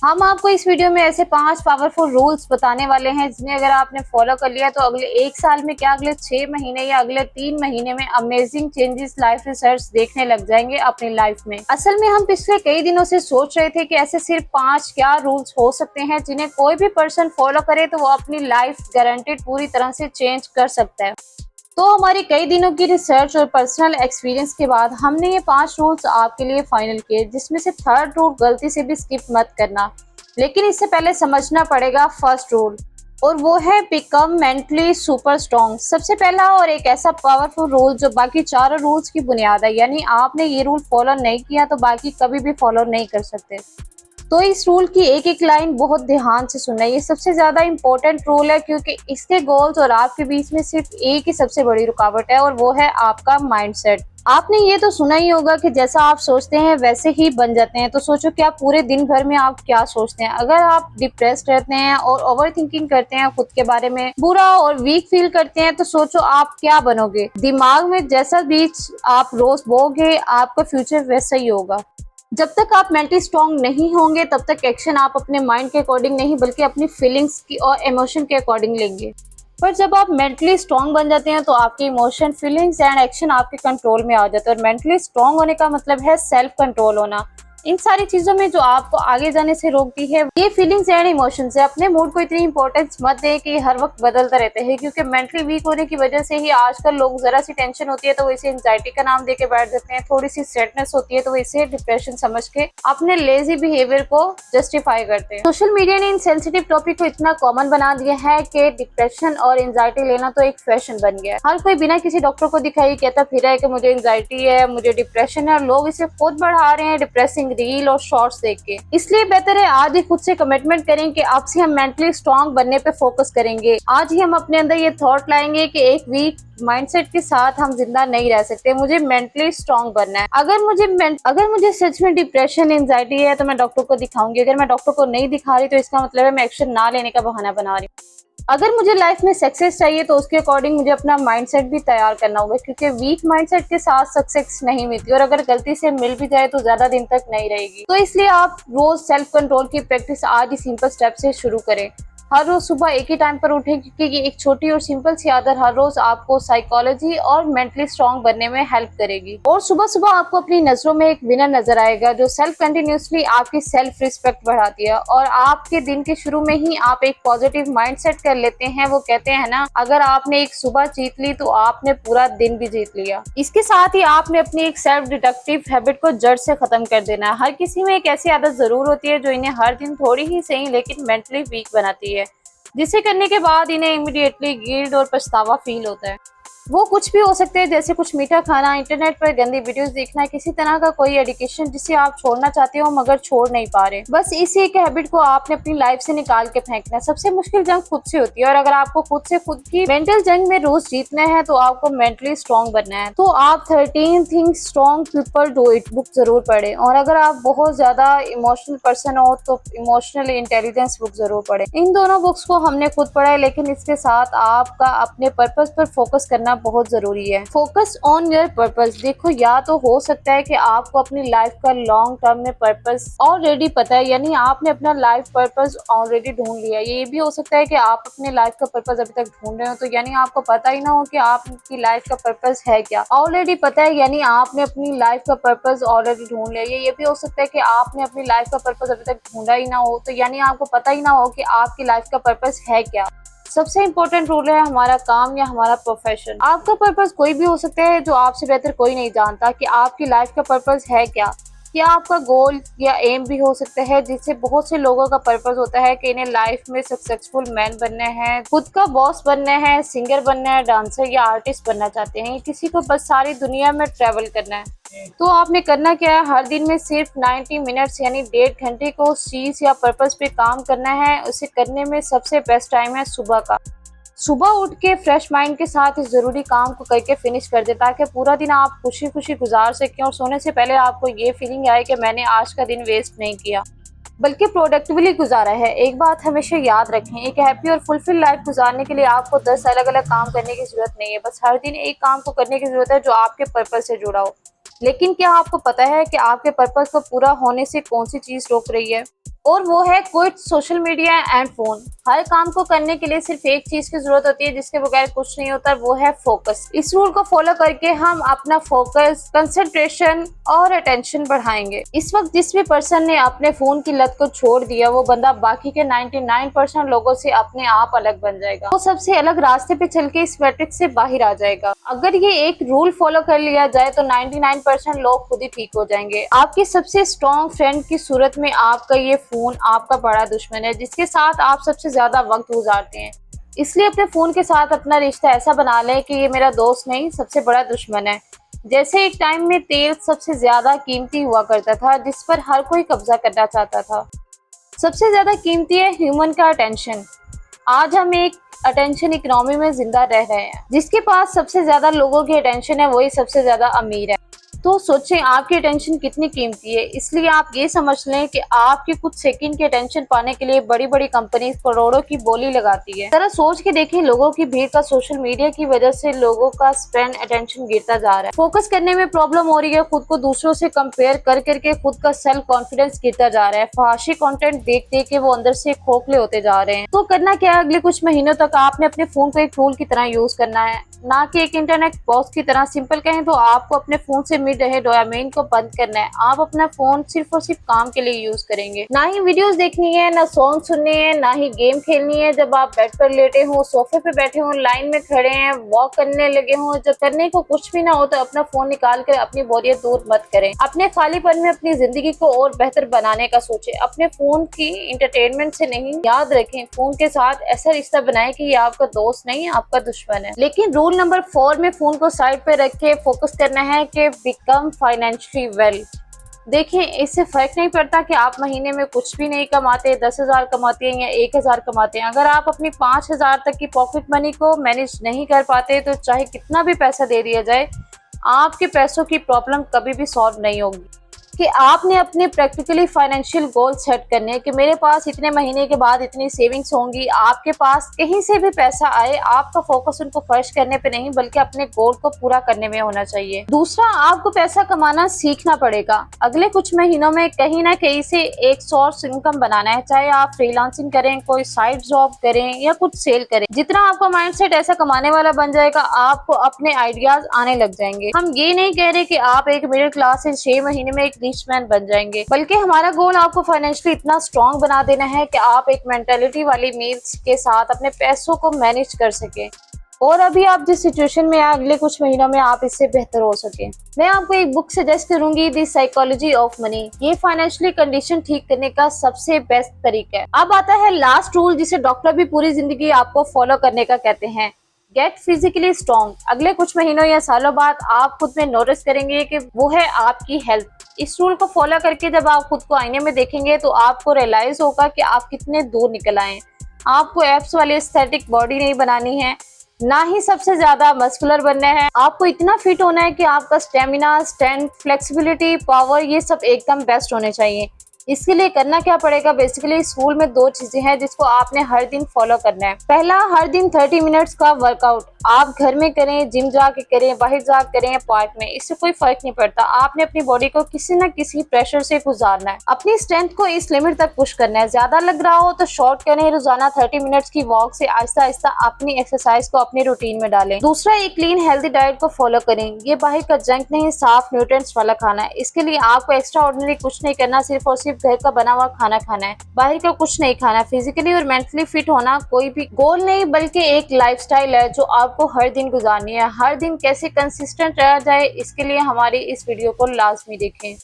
हम आपको इस वीडियो में ऐसे 5 पावरफुल रूल्स बताने वाले हैं जिन्हें अगर आपने फॉलो कर लिया तो अगले 1 साल में क्या अगले 6 महीने या अगले 3 महीने में अमेजिंग चेंजेस लाइफ रिसर्च देखने लग जाएंगे अपनी लाइफ में। असल में हम पिछले कई दिनों से सोच रहे थे कि ऐसे सिर्फ 5 क्या रूल्स हो सकते हैं जिन्हें कोई भी पर्सन फॉलो करे तो वो अपनी लाइफ गारंटेड पूरी तरह से चेंज कर सकता है। तो हमारी कई दिनों की रिसर्च और पर्सनल एक्सपीरियंस के बाद हमने ये 5 रूल्स आपके लिए फाइनल किए, जिसमें से थर्ड रूल गलती से भी स्किप मत करना। लेकिन इससे पहले समझना पड़ेगा फर्स्ट रूल, और वो है बिकम मेंटली सुपर स्ट्रॉन्ग। सबसे पहला और एक ऐसा पावरफुल रूल जो बाकी चारों रूल्स की बुनियाद है, यानी आपने ये रूल फॉलो नहीं किया तो बाकी कभी भी फॉलो नहीं कर सकते। तो इस रूल की एक एक लाइन बहुत ध्यान से सुनना, ये सबसे ज्यादा इम्पोर्टेंट रूल है क्योंकि इसके गोल्स और आपके बीच में सिर्फ एक ही सबसे बड़ी रुकावट है, और वो है आपका माइंडसेट। आपने ये तो सुना ही होगा कि जैसा आप सोचते हैं वैसे ही बन जाते हैं। तो सोचो कि आप पूरे दिन भर में आप क्या सोचते हैं। अगर आप डिप्रेस्ड रहते हैं और ओवर थिंकिंग करते हैं, खुद के बारे में बुरा और वीक फील करते हैं, तो सोचो आप क्या बनोगे। दिमाग में जैसा बीज आप रोज बोओगे आपका फ्यूचर वैसा ही होगा। जब तक आप मेंटली स्ट्रांग नहीं होंगे तब तक एक्शन आप अपने माइंड के अकॉर्डिंग नहीं बल्कि अपनी फीलिंग्स की और इमोशन के अकॉर्डिंग लेंगे। पर जब आप मेंटली स्ट्रांग बन जाते हैं तो आपके इमोशन, फीलिंग्स एंड एक्शन आपके कंट्रोल में आ जाते हैं। और मेंटली स्ट्रांग होने का मतलब है सेल्फ कंट्रोल होना। इन सारी चीजों में जो आपको आगे जाने से रोकती है ये फीलिंग्स एंड इमोशंस है। अपने मूड को इतनी इंपॉर्टेंस मत दें कि हर वक्त बदलते रहते हैं, क्योंकि मेंटली वीक होने की वजह से ही आजकल लोग जरा सी टेंशन होती है तो वो इसे एंजाइटी का नाम देके बैठ जाते हैं, थोड़ी सी सैडनेस होती है तो वो इसे डिप्रेशन समझ के अपने लेजी बिहेवियर को जस्टिफाई करते हैं। सोशल मीडिया ने इन सेंसिटिव टॉपिक को इतना कॉमन बना दिया है कि डिप्रेशन और एंजाइटी लेना तो एक फैशन बन गया है। हर कोई बिना किसी डॉक्टर को दिखाई कहता फिर है कि मुझे एंजाइटी है, मुझे डिप्रेशन है, और लोग इसे खुद बढ़ा रहे हैं डिप्रेसिंग रील और शॉर्ट्स देख के। इसलिए बेहतर है आज ही खुद से कमिटमेंट करें कि अब से हम मेंटली स्ट्रांग बनने पे फोकस करेंगे। आज ही हम अपने अंदर ये थॉट लाएंगे कि एक वीक माइंडसेट के साथ हम जिंदा नहीं रह सकते, मुझे मेंटली स्ट्रांग बनना है। अगर मुझे सच में डिप्रेशन, एंजाइटी है तो मैं डॉक्टर को दिखाऊंगी। अगर मैं डॉक्टर को नहीं दिखा रही तो इसका मतलब है मैं एक्शन ना लेने का बहाना बना रही हूँ। अगर मुझे लाइफ में सक्सेस चाहिए तो उसके अकॉर्डिंग मुझे अपना माइंडसेट भी तैयार करना होगा, क्योंकि वीक माइंडसेट के साथ सक्सेस नहीं मिलती, और अगर गलती से मिल भी जाए तो ज्यादा दिन तक नहीं रहेगी। तो इसलिए आप रोज सेल्फ कंट्रोल की प्रैक्टिस आज ही सिंपल स्टेप से शुरू करें। हर रोज सुबह एक ही टाइम पर उठें, क्योंकि ये एक छोटी और सिंपल सी आदत हर रोज आपको साइकोलॉजी और मेंटली स्ट्रांग बनने में हेल्प करेगी। और सुबह सुबह आपको अपनी नजरों में एक विनर नजर आएगा जो सेल्फ कंटिन्यूसली आपकी सेल्फ रिस्पेक्ट बढ़ाती है, और आपके दिन के शुरू में ही आप एक पॉजिटिव माइंडसेट कर लेते हैं। वो कहते हैं ना, अगर आपने एक सुबह जीत ली तो आपने पूरा दिन भी जीत लिया। इसके साथ ही आपने अपनी एक सेल्फ डिडक्टिव हैबिट को जड़ से खत्म कर देना है। हर किसी में एक ऐसी आदत जरूर होती है जो इन्हें हर दिन थोड़ी ही सही लेकिन मेंटली वीक बनाती है, जिसे करने के बाद इन्हें इमीडिएटली गिल्ट और पछतावा फील होता है। वो कुछ भी हो सकते हैं, जैसे कुछ मीठा खाना, इंटरनेट पर गंदी वीडियोस देखना, किसी तरह का कोई एडिक्शन जिसे आप छोड़ना चाहते हो मगर छोड़ नहीं पा रहे। बस इसी एक हैबिट को आपने अपनी लाइफ से निकाल के फेंकना है। सबसे मुश्किल जंग खुद से होती है, और अगर आपको खुद से खुद की मेंटल जंग में रोज जीतना है तो आपको मेंटली स्ट्रांग बनना है। तो आप 13 things strong people do it book जरूर पढ़े, और अगर आप बहुत ज्यादा इमोशनल पर्सन हो तो इमोशनल इंटेलिजेंस बुक जरूर पढ़े। इन दोनों बुक्स को हमने खुद पढ़ा है, लेकिन इसके साथ आपका अपने पर्पस पर फोकस करना बहुत जरूरी है। Focus on your purpose. देखो, या तो हो सकता है कि आपको अपनी लाइफ का लॉन्ग टर्म में पर्पस ऑलरेडी पता है, यानी आपने अपना लाइफ पर्पस ऑलरेडी ढूंढ लिया। ये भी हो सकता है कि आप अपने लाइफ का पर्पस अभी तक ढूंढ रहे हो, तो यानी आपको पता ही ना हो कि आपकी लाइफ का पर्पस है क्या। ऑलरेडी पता है यानी आपने अपनी लाइफ का पर्पस ऑलरेडी ढूंढ लिया। ये भी हो सकता है कि आपने अपनी लाइफ का पर्पस अभी तक ढूंढा ही ना हो, तो यानी आपको पता ही ना हो कि आपकी लाइफ का पर्पस है क्या। सबसे इम्पोर्टेंट रूल है हमारा काम या हमारा प्रोफेशन। आपका पर्पस कोई भी हो सकता है, जो आपसे बेहतर कोई नहीं जानता कि आपकी लाइफ का पर्पस है क्या। आपका गोल या एम भी हो सकता है, जिससे बहुत से लोगों का पर्पस होता है कि इन्हें लाइफ में सक्सेसफुल मैन बनना है, खुद का बॉस बनना है, सिंगर बनना है, डांसर या आर्टिस्ट बनना चाहते हैं। किसी को बस सारी दुनिया में ट्रेवल करना है। तो आपने करना क्या है, हर दिन में सिर्फ 90 मिनट्स यानी 1.5 घंटे को उस चीज या पर्पस पे काम करना है। उसे करने में सबसे बेस्ट टाइम है सुबह का। सुबह उठ के फ्रेश माइंड के साथ इस जरूरी काम को करके फिनिश कर दे, ताकि पूरा दिन आप खुशी खुशी गुजार सकें और सोने से पहले आपको ये फीलिंग आए कि मैंने आज का दिन वेस्ट नहीं किया बल्कि प्रोडक्टिवली गुजारा है। एक बात हमेशा याद रखें, एक हैप्पी और फुलफिल लाइफ गुजारने के लिए आपको 10 अलग अलग काम करने की जरूरत नहीं है। बस हर दिन एक काम को करने की जरूरत है जो आपके पर्पस से जुड़ा हो। लेकिन क्या आपको पता है कि आपके पर्पस को पूरा होने से कौन सी चीज रोक रही है? और वो है quit social media and phone. हर काम को करने के लिए सिर्फ एक चीज की जरूरत होती है जिसके बगैर कुछ नहीं होता, वो है फोकस। इस रूल को फॉलो करके हम अपना फोकस, कंसंट्रेशन और अटेंशन बढ़ाएंगे। इस वक्त जिस भी पर्सन ने अपने फोन की लत को छोड़ दिया, वो बंदा बाकी के 99% लोगों से अपने आप अलग बन जाएगा। वो सबसे अलग रास्ते पे चल के इस मैट्रिक्स से बाहर आ जाएगा। अगर ये एक रूल फॉलो कर लिया जाए तो 99% लोग खुद ही ठीक हो जाएंगे। आपके सबसे स्ट्रॉन्ग फ्रेंड की सूरत में आपका ये फोन आपका बड़ा दुश्मन है, जिसके साथ आप सबसे ज्यादा वक्त गुजारते हैं। इसलिए अपने फोन के साथ अपना रिश्ता ऐसा बना लें कि ये मेरा दोस्त नहीं, सबसे बड़ा दुश्मन है। जैसे एक टाइम में तेल सबसे ज्यादा कीमती हुआ करता था, जिस पर हर कोई कब्जा करना चाहता था। सबसे ज्यादा कीमती है ह्यूमन का अटेंशन। आज हम एक अटेंशन इकोनॉमी में जिंदा रह रहे हैं। जिसके पास सबसे ज्यादा लोगों की अटेंशन है, वही सबसे ज्यादा अमीर है। तो सोचें आपकी अटेंशन कितनी कीमती है। इसलिए आप ये समझ लें कि आपके कुछ सेकंड की अटेंशन पाने के लिए बड़ी बड़ी कंपनी करोड़ों की बोली लगाती है। जरा सोच के देखें, लोगों की भीड़ का सोशल मीडिया की वजह से लोगों का स्पेंड अटेंशन गिरता जा रहा है। फोकस करने में प्रॉब्लम हो रही है, खुद को दूसरों से कंपेयर कर करके खुद का सेल्फ कॉन्फिडेंस गिरता जा रहा है। फहाशी कंटेंट देख देख के वो अंदर से खोखले होते जा रहे हैं। तो करना क्या है, अगले कुछ महीनों तक आपने अपने फोन को एक टूल की तरह यूज करना है, ना कि एक इंटरनेट बॉक्स की तरह। सिंपल कहें तो आपको अपने फोन से मिल रहे डोपामाइन को बंद करना है। आप अपना फोन सिर्फ और सिर्फ काम के लिए यूज करेंगे। ना ही वीडियोस देखनी है, ना सॉन्ग सुननी है, ना ही गेम खेलनी है। जब आप बेड पर लेटे हो, सोफे पे बैठे हो, लाइन में खड़े हैं, वॉक करने लगे हो, जब करने को कुछ भी ना हो, तो अपना फोन निकाल कर अपनी बोरियत दूर मत करें। अपने खालीपन में अपनी जिंदगी को और बेहतर बनाने का सोचें। अपने फोन की एंटरटेनमेंट से नहीं, याद रखें फोन के साथ ऐसा रिश्ता बनाएं कि ये आपका दोस्त नहीं, आपका दुश्मन है। लेकिन रूल नंबर 4 में फोन को साइड पे रख के फोकस करना है कि बिकम फाइनेंशियली वेल। देखिए, इससे फर्क नहीं पड़ता कि आप महीने में कुछ भी नहीं कमाते, 10,000 कमाते हैं या 1,000 कमाते हैं। अगर आप अपनी 5,000 तक की पॉकेट मनी को मैनेज नहीं कर पाते, तो चाहे कितना भी पैसा दे दिया जाए, आपके पैसों की प्रॉब्लम कभी भी सॉल्व नहीं होगी। कि आपने अपने प्रैक्टिकली फाइनेंशियल गोल सेट करने हैं कि मेरे पास इतने महीने के बाद इतनी सेविंग्स होंगी। आपके पास कहीं से भी पैसा आए, आपका फोकस उनको खर्च करने पे नहीं बल्कि अपने गोल को पूरा करने में होना चाहिए। दूसरा, आपको पैसा कमाना सीखना पड़ेगा। अगले कुछ महीनों में कहीं ना कहीं से एक सोर्स इनकम बनाना है, चाहे आप फ्रीलांसिंग करें, कोई साइड जॉब करें या कुछ सेल करें। जितना आपका माइंडसेट ऐसा कमाने वाला बन जाएगा, आपको अपने आइडियाज आने लग जाएंगे। हम ये नहीं कह रहे कि आप एक मिडिल क्लास से 6 महीने में एक मैन बन जाएंगे, बल्कि हमारा गोल आपको फाइनेंशियली इतना स्ट्रॉन्ग बना देना है कि आप एक मेंटालिटी वाली मील्स के साथ अपने पैसों को मैनेज कर सके और अभी आप जिस सिचुएशन में हैं, अगले कुछ महीनों में आप इससे बेहतर हो सके। मैं आपको एक बुक सजेस्ट करूंगी, द साइकोलॉजी ऑफ मनी। ये फाइनेंशियली कंडीशन ठीक करने का सबसे बेस्ट तरीका है। अब आता है लास्ट रूल, जिसे डॉक्टर भी पूरी जिंदगी आपको फॉलो करने का कहते हैं, गेट फिजिकली स्ट्रॉन्ग। अगले कुछ महीनों या सालों बाद आप खुद में नोटिस करेंगे कि वो है आपकी हेल्थ। इस रूल को फॉलो करके जब आप खुद को आईने में देखेंगे तो आपको रियलाइज होगा कि आप कितने दूर निकल आए हैं। आपको एप्स वाली एस्थेटिक बॉडी नहीं बनानी है, ना ही सबसे ज्यादा मस्कुलर बनना है। आपको इतना फिट होना है कि आपका स्टेमिना, स्ट्रेंथ, फ्लेक्सिबिलिटी, पावर, ये सब एकदम बेस्ट होने चाहिए। इसके लिए करना क्या पड़ेगा, बेसिकली इस रूल में 2 चीजें हैं जिसको आपने हर दिन फॉलो करना है। पहला, हर दिन 30 मिनट्स का वर्कआउट। आप घर में करें, जिम जाके करें, बाहर जाकर करें या पार्क में, इससे कोई फर्क नहीं पड़ता। आपने अपनी बॉडी को किसी न किसी प्रेशर से गुजारना है। अपनी स्ट्रेंथ को इस लिमिट तक पुश करना है। ज्यादा लग रहा हो तो शॉर्ट करें। रोजाना 30 मिनट्स की वॉक से आहिस्ता आहिस्ता अपनी एक्सरसाइज को अपनी रूटीन में डालें। दूसरा, एक क्लीन हेल्दी डाइट को फॉलो करें। ये बाहर का जंक नहीं, साफ न्यूट्रिएंट्स वाला खाना है। इसके लिए आपको एक्स्ट्रा ऑर्डिनरी कुछ नहीं करना, सिर्फ और सिर्फ घर का बना हुआ खाना खाना है। बाहर का कुछ नहीं खाना। फिजिकली और मेंटली फिट होना कोई भी गोल नहीं बल्कि एक लाइफस्टाइल है जो आपको हर दिन गुजारनी है। हर दिन कैसे कंसिस्टेंट रहा जाए, इसके लिए हमारी इस वीडियो को लाजमी देखें।